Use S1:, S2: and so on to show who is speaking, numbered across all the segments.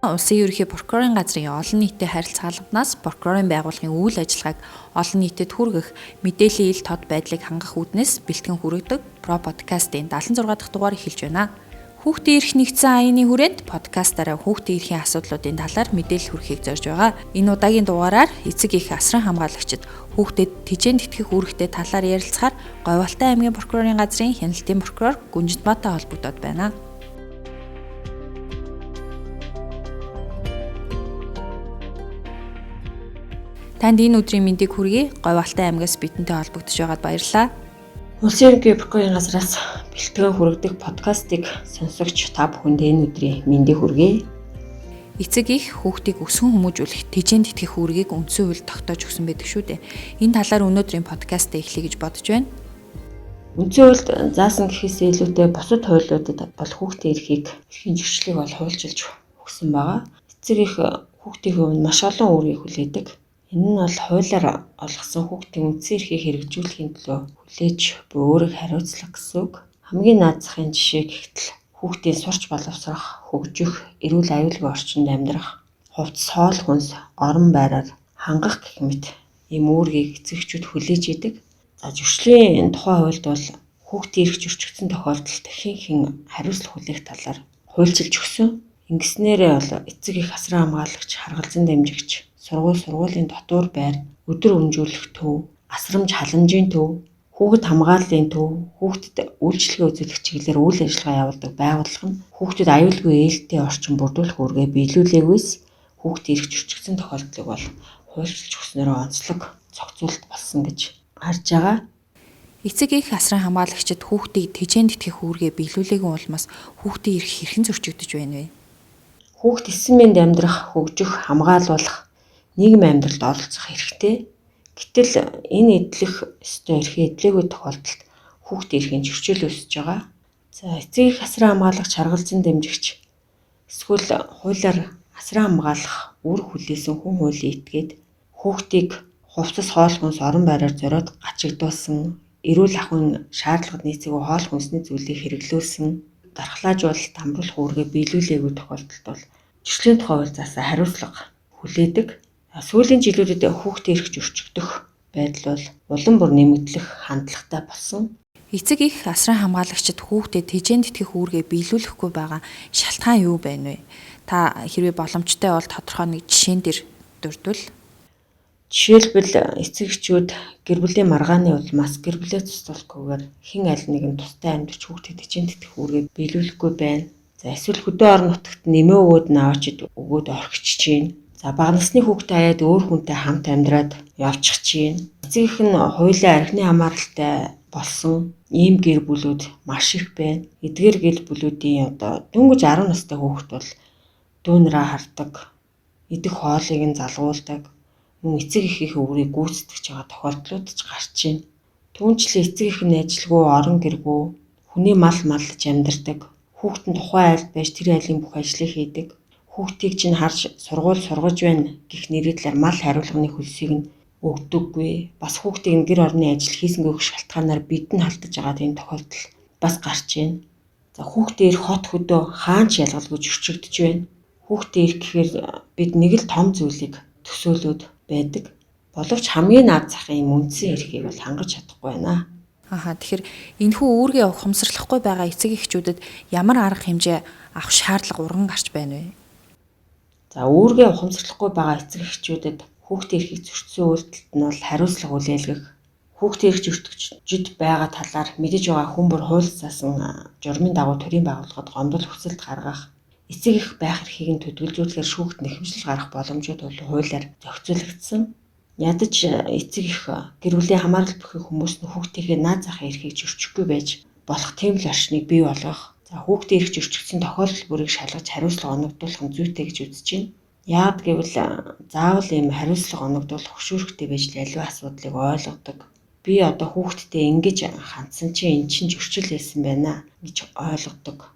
S1: Улсын ерөнхий прокурорын газрын олон нийтэд харилцаалгаднаас прокурорын байгууллагын үйл ажиллагааг олон нийтэд хүргэх, мэдээллийн ил тод байдлыг хангах үүднээс бэлтгэн хүргэдэг Про подкастын 76 дахь дугаар эхэлж байна. Хүүхдийн эрх нэгдсэн аяны хүрээнд подкастаараа хүүхдийн эрхийн асуудлуудын талаар мэдээлэл хүргэхийг зорж байгаа. Энэ удаагийн дугаараар эцэг эх асран хамгаалагчид хүүхдэд тэжээнд итгэх үүрэгтэй талаар ярилцахаар Говьалтай аймгийн прокурорын газрын хяналтын прокурор Гүнжитбаатай холбогдоод байна. Танд энэ өдрийн мэндийг хүргэе. Говьалтай аймгаас бидэнтэй холбогдож байгаад баярлалаа.
S2: Улсын ерөнхий прокурорын газраас бэлтгэн хүргэдэг подкастыг сонсогч та бүхэнд энэ өдрийн мэндийг хүргэе.
S1: Эцэг их хүүхдийг өсгөн хүмүүжүүлэх, тэжээнд итгэх үүргийг үндсэн хуульд тогтоож өгсөн байдаг шүү дээ. Энэ талаар өнөөдрийн подкастаа эхлэе гэж бодож байна.
S2: Үндсэн хуульд заасан гэхээс илүүтэй бусад хуулиудад бол хүүхдийн эрхийг, эрхийн зөрчлийг бол хуульчилж өгсөн байгаа. Эцэг их хүүхдийн хувьд маш олон үүргийг хүлээдэг. Энэ нь бол хуулиар олгосон хүүхдийн үндсэн эрхийг хэрэгжүүлэхийн төлөө хүлээж буй өөрийг хариуцлах гэсэн үг. Хамгийн наад захын жишээ гэхтэл хүүхдийн сурч боловсрох, хөгжих, эрүүл аюулгүй орчинд амьдрах, хувцас хоол хүнс, орон байраар хангах гэх мэт ийм үүргийг эцэгчүүд хүлээж идэг. За зөрчлийн тухай хуульд бол хүүхдийн эрх зөрчигдсөн тохиолдолд хэн хариуцлах хүлээх талаар хуульчилж өгсөн. Ингэснээрээ бол эцэг их асран хамгаалагч, харгалзан дамжигч, сургуулийн дотуур байр, өдөр өмжүүлэх төв, асрамж халамжийн төв, хүүхэд хамгааллын төв, хүүхдэд үйлчлэгээ үзүүлэх чиглэлээр үйл ажиллагаа явуулдаг байгууллага нь хүүхдэд аюулгүй ээлтэй орчин бүрдүүлэх үүргээ биелүүлээгүйс хүүхдийн эрх зөрчигдсөн тохиолдлыг бол хуульчилж өгснөөрөө онцлог зохицуулалт болсон гэж харж байгаа.
S1: Эцэг их асран хамгаалагчид хүүхдийг тэжээнд итгэх үүргээ биелүүлээгүй улмаас хүүхдийн эрх хэрхэн зөрчигдөж байна вэ?
S2: Хүүхд эссэн мэнд амьдрах, хөгжих, хамгаалуулах, нийгмийн амьдралд оролцох хэрэгтэй. Гэтэл энэ эдлэх ёстой эрхээ эдлээгүй тохиолдолд хүүхдийн эрхийн зөрчил үүсэж байгаа. За эцэг их асран хамгаалагч, харгалзан дамжигч эсвэл хуулиар асран хамгаалах үр хүлээсэн хүн хуулийн этгээд хүүхдийг хувцас хоол хүнс орон байраар зориод гачигдуулсан, эрүүл ахуйн шаардлагад нийцээгүй хоол хүнсний зүйлийг хэрэглүүлсэн, дархлаажуулалт хамруулах үүргээ биелүүлээгүй тохиолдолд бол зөрчлийн тухай хууль заасан хариуцлага хүлээдэг. Сүүлийн жилүүдэд хүүхдийн эрх зөрчигдөх байдал бол улам бүр нэмэгдэх хандлагатай болсон.
S1: Эцэг их асран хамгаалагчид хүүхдэд тэжээнд итгэх үүргээ биелүүлэхгүй байгаа шалтгаан юу байна вэ? Та хэрвээ боломжтой бол тодорхой нэг жишээн дээр дурдвал.
S2: Жишээлбэл эцэгчүүд гэр бүлийн маргааны улмаас гэр бүлээ цуцлахгүйгээр хэн аль нэгэн тустай амьдарч хүүхдэд тэжээнд итгэх үүргээ биелүүлэхгүй байна. За эсвэл хөдөө орон нутагт нэмээ өгөөд наавчид өгөөд орхиж чинь. За бага насны хүүхдээ хаяад өөр хүнтэй хамт амьдраад явчих чинь. Эцэг их нь хуулийн архины хамааралтай болсон ийм гэр бүлүүд маш их байна. Эдгээр гэр бүлүүдийн дөнгөж 10 настай хүүхэд бол дүүнрээ хардаг, идэх хоолыг нь залгуулдаг, мөн эцэг эхийн өврийг гүйцэтгэж байгаа тохиолдлууд ч гарч байна. Түүнчлэн эцэг их нь ажилгүй, орон гэргүй, хүний мал маллаж амьдардаг. Хүүхэд нь тухайн айлд байж тэр айлын бүх ажлыг хийдэг. Хүүхдийг чинь харж сургууль сургаж байна гэх нэрийдлэр мал хариулганы хөлсийг нь өгдөггүй. Бас хүүхдийг нь гэр орны ажил хийсэнгүйх шалтгаанаар бидэнд халтаж байгаа тийм тохиолдол бас гарч байна. За хүүхдийн эрх хот хөдөө хаанч ялгалгүй зөрчигдөж байна. Хүүхдийн эрх гэхээр бид нэг л том зүйлийг төсөөлөд байдаг. Боловч хамгийн наад захын үндсэн эрхийг бол хангаж чадахгүй байна.
S1: Тэгэхээр энэхүү үүргээ ухамсарлахгүй байгаа эцэг эхчүүдэд ямар арга хэмжээ авах шаардлага урган гарч байна вэ?
S2: За үүргээ ухамсарлахгүй байгаа эцэг эхчүүдэд хүүхдийн эрхийг зөрчсөн үйлдэлд нь бол хариуцлага хүлээлгэх, хүүхдийн эрх зөрчигдөж байгаа талаар мэдэж байгаа хүн бүр хууль заасан журмын дагуу төрийн байгууллагад гомдол хүсэлт гаргах, эцэг их байх эрхийг нь төдөлжүүлэхээр шүүхт нэхэмжил гарах боломжууд бол хуулиар зохицуулагдсан. Ядаж эцэг их гэр бүлийн хамаарал бүхий хүмүүс нь хүүхдийнхээ наад захын эрхийг зөрчихгүй байж болох тийм л орчныг бий болгох. За хүүхдийн эрх зөрчигдсөн тохиолдол бүрийг шалгаж хариуцлага оногдуулах нь зүйтэй гэж үзэж байна. Яагад гэвэл заавал ийм хариуцлага оногдуулах хөшүүрэгтэй байж аливаа асуудлыг ойлгодог. Би одоо хүүхдтэй ингэж хандсан чинь эн чинь зөрчил байсан байна гэж ойлгодог.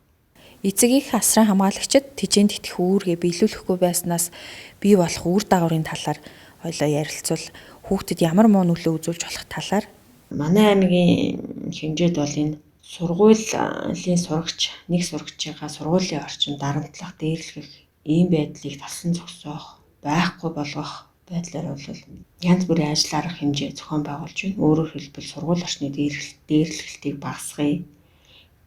S1: Эцэг их асран хамгаалагчид тэжээнд итгэх үүргээ биелүүлэхгүй байснаас бий болох үр дагаврын талаар хоёлоо ярилцвал хүүхдэд ямар муу нөлөө үзүүлж болох талаар.
S2: Манай аймгийн хэмжээд бол энэ сургуулийн сурагч, нэг сурагчийнхаа сургуулийн орчин дарамтлах, дээрлэх ийм байдлыг талсан зогсоох, байхгүй болгох байдлаар бол янз бүрийн ажил арга хэмжээ зохион байгуулж байна. Өөрөөр хэлбэл сургууль орчны дээрлэлтийг багасгая.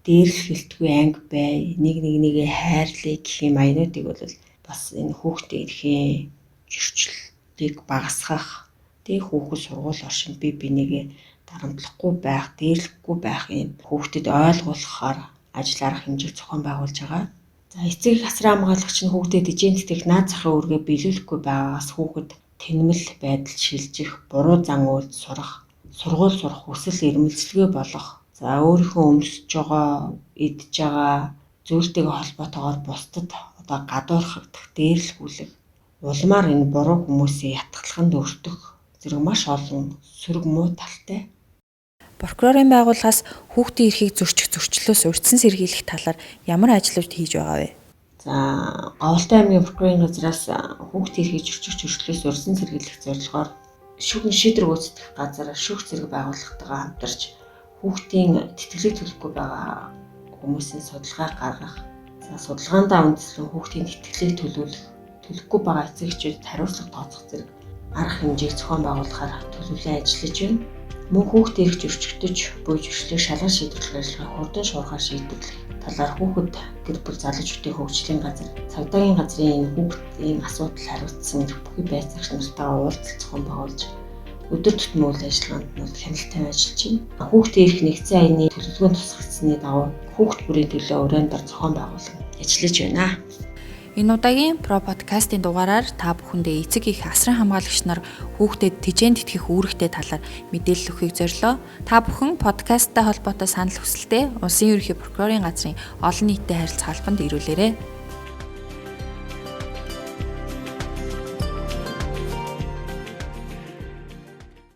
S2: Дээрлэлтгүй анги бай, нэг нэгээ хайрлая гэх юм аянуудыг бол бас энэ хүүхдээ эрхийн зөрчлөлтийг багасгах, хүүхэд сургууль оршинд бие бинийгээ дарамтлахгүй байх, дээрлэхгүй байх юм хүүхдэд ойлгуулахаар ажил арга хэмжээ зохион байгуулж байгаа. За эцэг их асран хамгаалагч нь хүүхдэд дижийн тэтгэх наад захын үүргээ биелүүлэхгүй байгаагаас хүүхэд тэнэмэл байдал шилжих, буруу зан үйлд сурах, сургууль сурах хүсэл эрмэлзэлгүй болох, за өөрийнхөө өмсөж байгаа, идж байгаа зүйлтэйгээ холбоотойгоор бусдад гадуурхагдах, дээрлэхүүлэх, улмаар энэ буруу хүмүүсийн ятгалаханд өртөх зэрэг маш олон сөрөг муу талтай.
S1: Прокурорын байгууллагаас хүүхдийн эрхийг зөрчих зөрчлөөс урьдчилан сэргийлэх талаар ямар ажлууд хийж байгаа вэ?
S2: За Говьлтай аймгийн прокурорын газраас хүүхдийн эрхийг зөрчих зөрчлөөс урьдчилан сэргийлэх зорилгоор шүүхийн шийдвэр гүйцэтгэх газар шүүх зэрэг байгууллагатайгаа хамтарч хүүхдийн тэтгэлэг төлөхгүй байгаа хүмүүсийн судалгаа гаргах. За судалгаандаа үндэслэн хүүхдийн тэтгэлэг төлөхгүй байгаа эцэгчүүдэд хариуцлага тооцох зэрэг арга хэмжээг зохион байгуулахаар төлөвлөн ажиллаж байна. Мөн хүүхдийн эрх зөрчигдөж буй зөрчлийг шалган шийдвэрлэх ажиллагааг хурдан шуурхаар шийдвэрлэх талаар хүүхэд гэр бүл залуучуудын хөгжлийн газар, цагдаагийн газрын хүүхдийн асуудал хариуцсан бүхий байцаагч нартайгаа уулзалт зохион байгуулж өдөр тутмын үйл ажиллагаанд нь хяналттай ажиллаж байна. Хүүхдийн эрх нэгдсэн аяны төлөвлөгөөнд тусгагдсны дагуу хүүхд бүрийн төлөө урайндар зохион байгуулан ажиллаж байна.
S1: Энэ удаагийн Про подкастын дугаараар та бүхэндээ эцэг их асран хамгаалагч нар хүүхдэд тижээн тэтгэх үүрэгтэй талаар мэдээлэл өгөхийг зорилоо. Та бүхэн подкасттай холбоотой санал хүсэлтээ Улсын ерөнхий прокурорын газрын олон нийтэд харилцах албанд ирүүлээрэй.